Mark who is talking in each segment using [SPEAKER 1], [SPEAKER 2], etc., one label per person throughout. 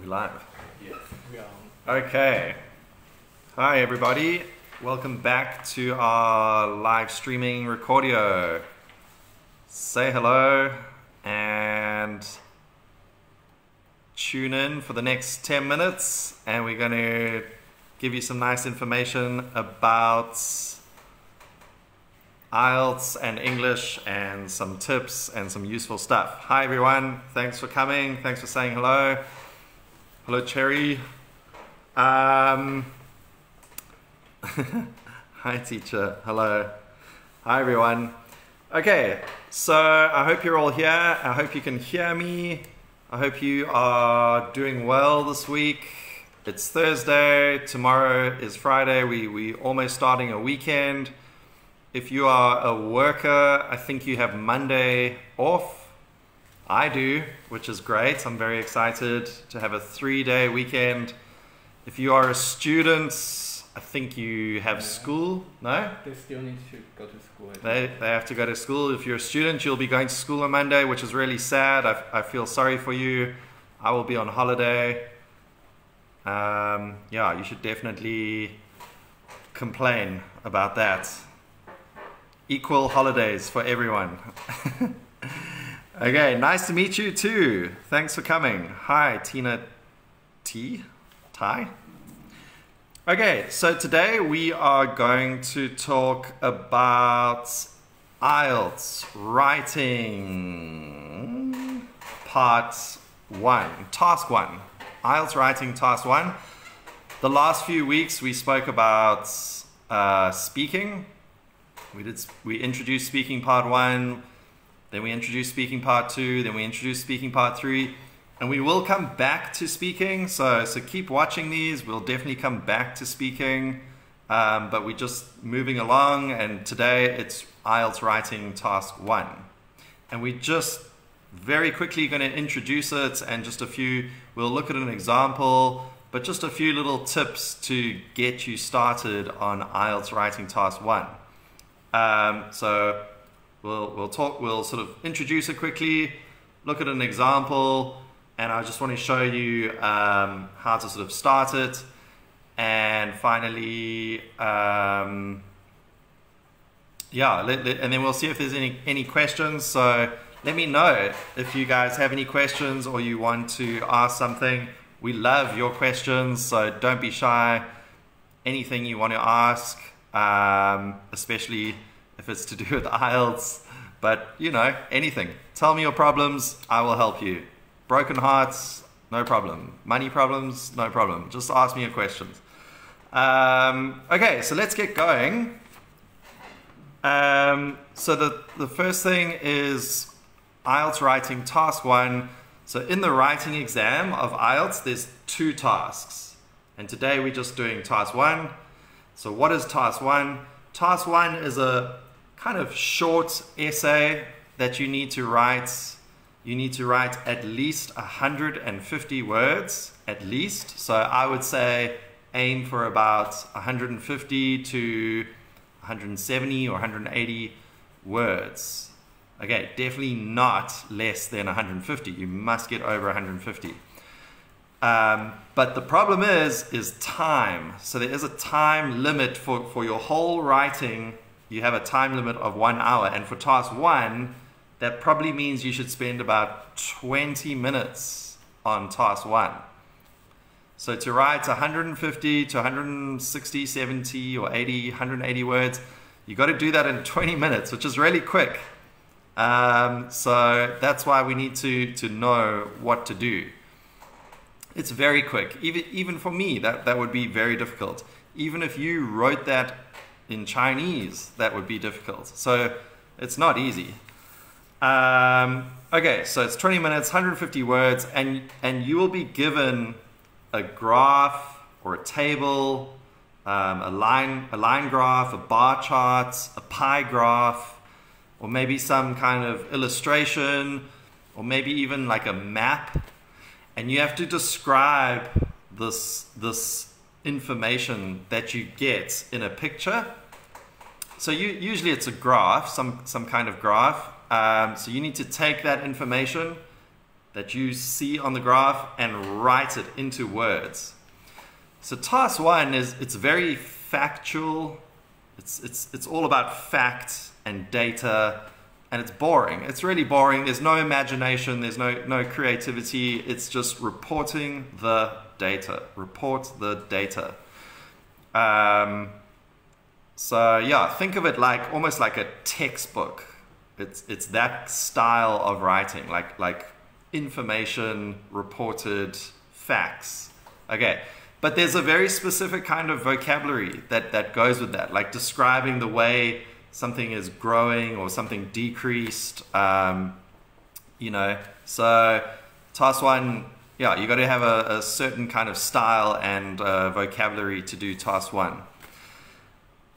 [SPEAKER 1] We live?
[SPEAKER 2] Yes, we are.
[SPEAKER 1] Okay. Hi everybody. Welcome back to our live streaming recordio. Say hello and tune in for the next 10 minutes and we're going to give you some nice information about IELTS and English and some tips and some useful stuff. Hi everyone, thanks for coming, thanks for saying hello. Hello Cherry. Hi teacher, hello. Hi everyone. Okay, so I hope you're all here. I hope you can hear me. I hope you are doing well this week. It's Thursday, tomorrow is Friday. We're almost starting a weekend. If you are a worker, I think you have Monday off. I do, which is great. I'm very excited to have a 3-day weekend. If you are a student, I think you have school, no?
[SPEAKER 2] They still need to go to school.
[SPEAKER 1] They have to go to school. If you're a student, you'll be going to school on Monday, which is really sad. I feel sorry for you. I will be on holiday. Yeah, you should definitely complain about that. Equal holidays for everyone. Okay, nice to meet you too. Thanks for coming. Hi, Tina T? Tai? Okay, so today we are going to talk about IELTS writing part 1, task 1. IELTS writing task 1. The last few weeks we spoke about speaking. We introduced speaking part 1, then we introduced speaking part 2, then we introduced speaking part 3, and we will come back to speaking, so keep watching these. We'll definitely come back to speaking, but we're just moving along, and today it's IELTS writing task 1. And we're just very quickly going to introduce it, and we'll look at an example, but just a few little tips to get you started on IELTS writing task 1. So we'll sort of introduce it quickly, look at an example, and I just want to show you how to sort of start it. And finally, and then we'll see if there's any questions. So let me know if you guys have any questions or you want to ask something. We love your questions, so don't be shy. Anything you want to ask. Especially if it's to do with IELTS, but you know, anything. Tell me your problems, I will help you. Broken hearts, no problem. Money problems, no problem. Just ask me your questions. Okay, so let's get going. So the first thing is IELTS writing task 1. So in the writing exam of IELTS, there's 2 tasks. And today we're just doing task 1. So what is task 1? Task 1 is a kind of short essay that you need to write. You need to write at least 150 words, at least. So I would say aim for about 150 to 170 or 180 words. Okay, definitely not less than 150. You must get over 150. But the problem is time. So there is a time limit for your whole writing. You have a time limit of 1 hour. And for task 1, that probably means you should spend about 20 minutes on task 1. So to write 150 to 160, 70 or 80, 180 words, you got to do that in 20 minutes, which is really quick. So that's why we need to know what to do. It's very quick. Even for me, that would be very difficult. Even if you wrote that in Chinese, that would be difficult. So it's not easy. Okay, so it's 20 minutes, 150 words, and you will be given a graph or a table, a line graph, a bar chart, a pie graph, or maybe some kind of illustration, or maybe even like a map. And you have to describe this information that you get in a picture. So usually it's a graph, some kind of graph. So you need to take that information that you see on the graph and write it into words. So task 1 it's very factual. It's all about facts and data, and it's boring. It's really boring. There's no imagination. There's no creativity. It's just reporting the data. Report the data. So yeah, think of it like almost like a textbook. It's that style of writing, like information reported, facts. Okay, but there's a very specific kind of vocabulary that goes with that, like describing the way something is growing or something decreased. You know, so task 1, yeah, you got to have a certain kind of style and vocabulary to do task 1.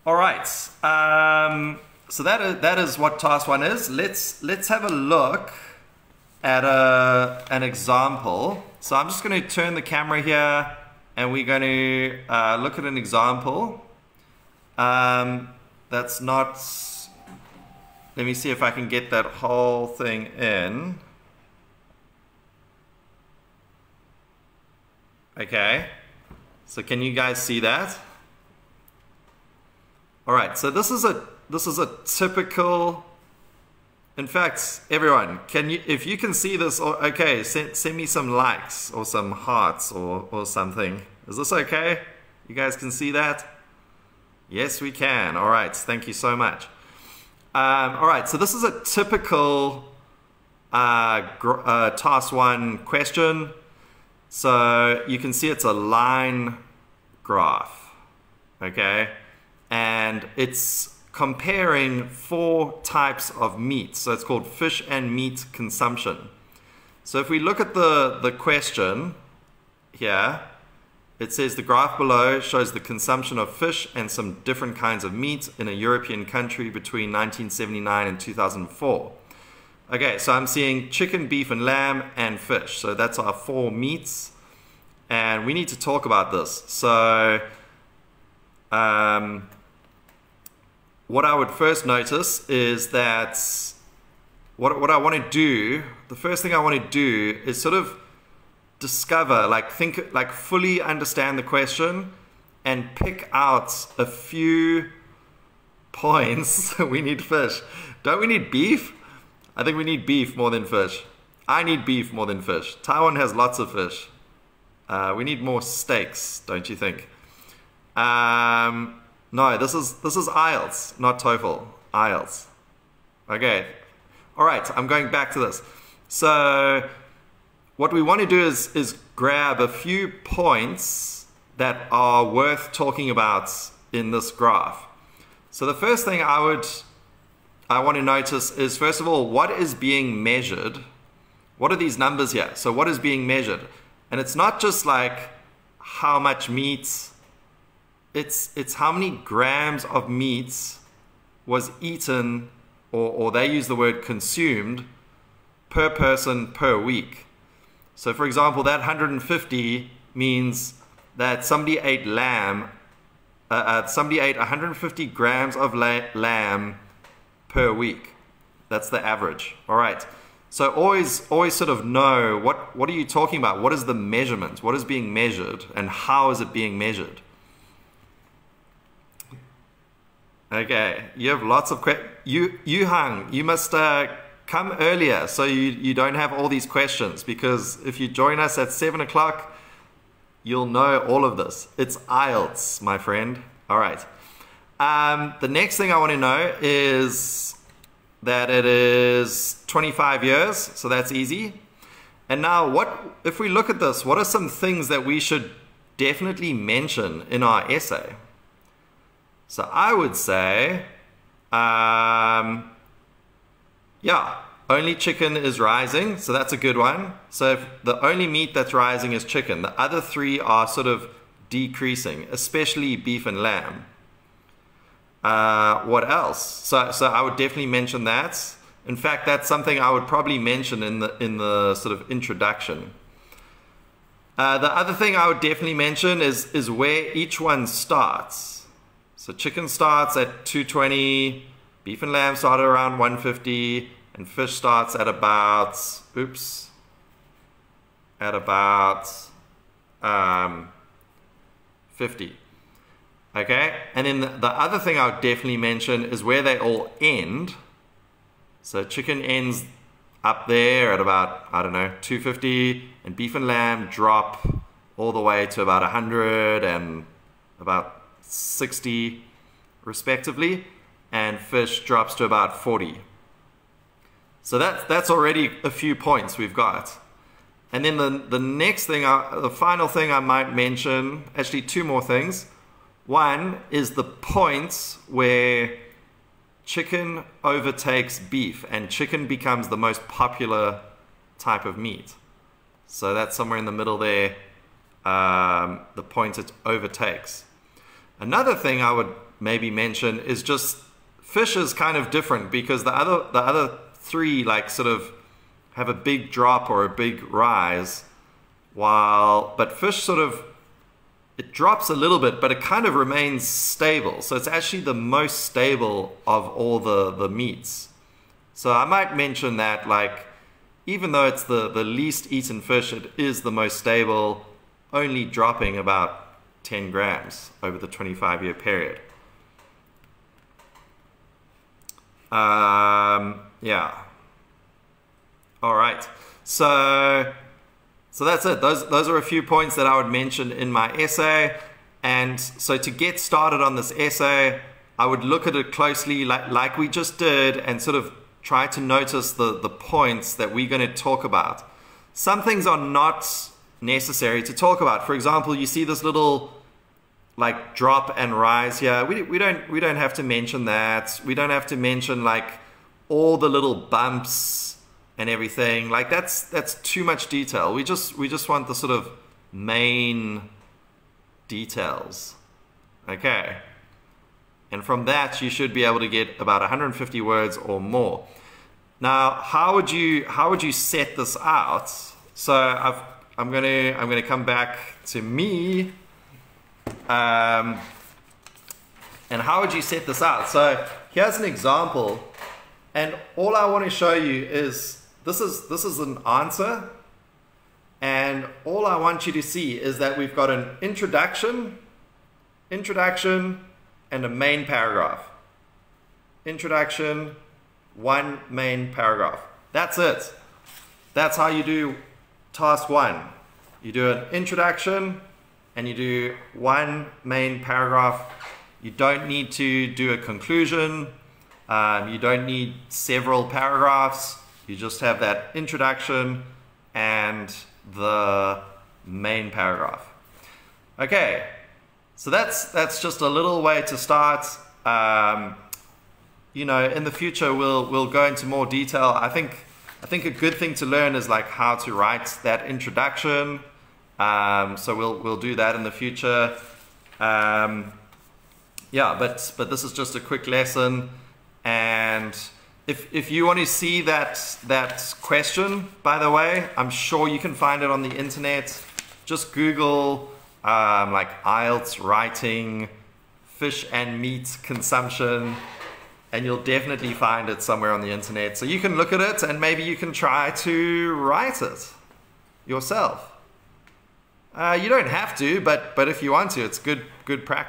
[SPEAKER 1] All right, so that is what task 1 is. Let's have a look at an example. So I'm just going to turn the camera here, and we're going to look at an example. That's not. Let me see if I can get that whole thing in. Okay, so can you guys see that? All right, so this is a typical. In fact, everyone, if you can see this, okay, send me some likes or some hearts or something. Is this okay? You guys can see that? Yes, we can. All right, thank you so much. All right, so this is a typical task 1 question. So you can see it's a line graph, okay? And it's comparing 4 types of meat. So it's called fish and meat consumption. So if we look at the question here, it says the graph below shows the consumption of fish and some different kinds of meat in a European country between 1979 and 2004. Okay, so I'm seeing chicken, beef, and lamb, and fish. So that's our 4 meats. And we need to talk about this. So what I would first notice is that what I want to do, the first thing I want to do is sort of discover, like fully understand the question and pick out a few points. We need fish. Don't we need beef? I think we need beef more than fish. I need beef more than fish. Taiwan has lots of fish. We need more steaks, don't you think? No, this is IELTS, not TOEFL. IELTS. Okay. All right, I'm going back to this. So what we want to do is grab a few points that are worth talking about in this graph. So the first thing I want to notice is, first of all, what is being measured? What are these numbers here? So what is being measured? And it's not just like how much meat. It's how many grams of meat was eaten, or they use the word consumed, per person per week. So for example, that 150 means that somebody ate lamb, somebody ate 150 grams of lamb per week. That's the average. All right. So always sort of know what are you talking about? What is the measurement? What is being measured, and how is it being measured? Okay, you have lots of questions. Yu Hang, you must come earlier so you don't have all these questions, because if you join us at 7 o'clock, you'll know all of this. It's IELTS, my friend. All right. The next thing I want to know is that it is 25 years, so that's easy. And now, if we look at this, what are some things that we should definitely mention in our essay? So I would say, yeah, only chicken is rising, so that's a good one. So if the only meat that's rising is chicken, the other 3 are sort of decreasing, especially beef and lamb. What else? So I would definitely mention that. In fact, that's something I would probably mention in the sort of introduction. The other thing I would definitely mention is where each one starts. So chicken starts at 220, beef and lamb start around 150, and fish starts at about, oops, at about 50. Okay, and then the other thing I would definitely mention is where they all end. So chicken ends up there at about, I don't know, 250, and beef and lamb drop all the way to about 100 and about 60 respectively, and fish drops to about 40. So that's already a few points we've got. And then the next thing, the final thing I might mention, actually two more things. One is the points where chicken overtakes beef and chicken becomes the most popular type of meat. So that's somewhere in the middle there, the point it overtakes. Another thing I would maybe mention is just fish is kind of different because the other three like sort of have a big drop or a big rise, but fish sort of, it drops a little bit, but it kind of remains stable. So it's actually the most stable of all the meats. So I might mention that, like, even though it's the least eaten fish, it is the most stable, only dropping about 10 grams over the 25-year period. Yeah. All right. So that's it. Those are a few points that I would mention in my essay. And so to get started on this essay, I would look at it closely like we just did and sort of try to notice the points that we're going to talk about. Some things are not necessary to talk about. For example, you see this little like drop and rise here. We don't have to mention that. We don't have to mention like all the little bumps and everything. Like that's too much detail. We just want the sort of main details. Okay. And from that you should be able to get about 150 words or more. Now, how would you set this out? So I'm gonna come back to me. And how would you set this out? So here's an example, and all I want to show you is this is an answer, and all I want you to see is that we've got an introduction, and a main paragraph. Introduction, one main paragraph. That's it. That's how you do task one. You do an introduction and you do one main paragraph. You don't need to do a conclusion. You don't need several paragraphs. You just have that introduction and the main paragraph. Okay, so that's just a little way to start. You know, in the future we'll go into more detail. I think a good thing to learn is like how to write that introduction. So we'll do that in the future. Yeah, but this is just a quick lesson. And if you want to see that question, by the way, I'm sure you can find it on the internet. Just Google like IELTS writing fish and meat consumption, and you'll definitely find it somewhere on the internet. So you can look at it and maybe you can try to write it yourself. You don't have to, but if you want to, it's good practice.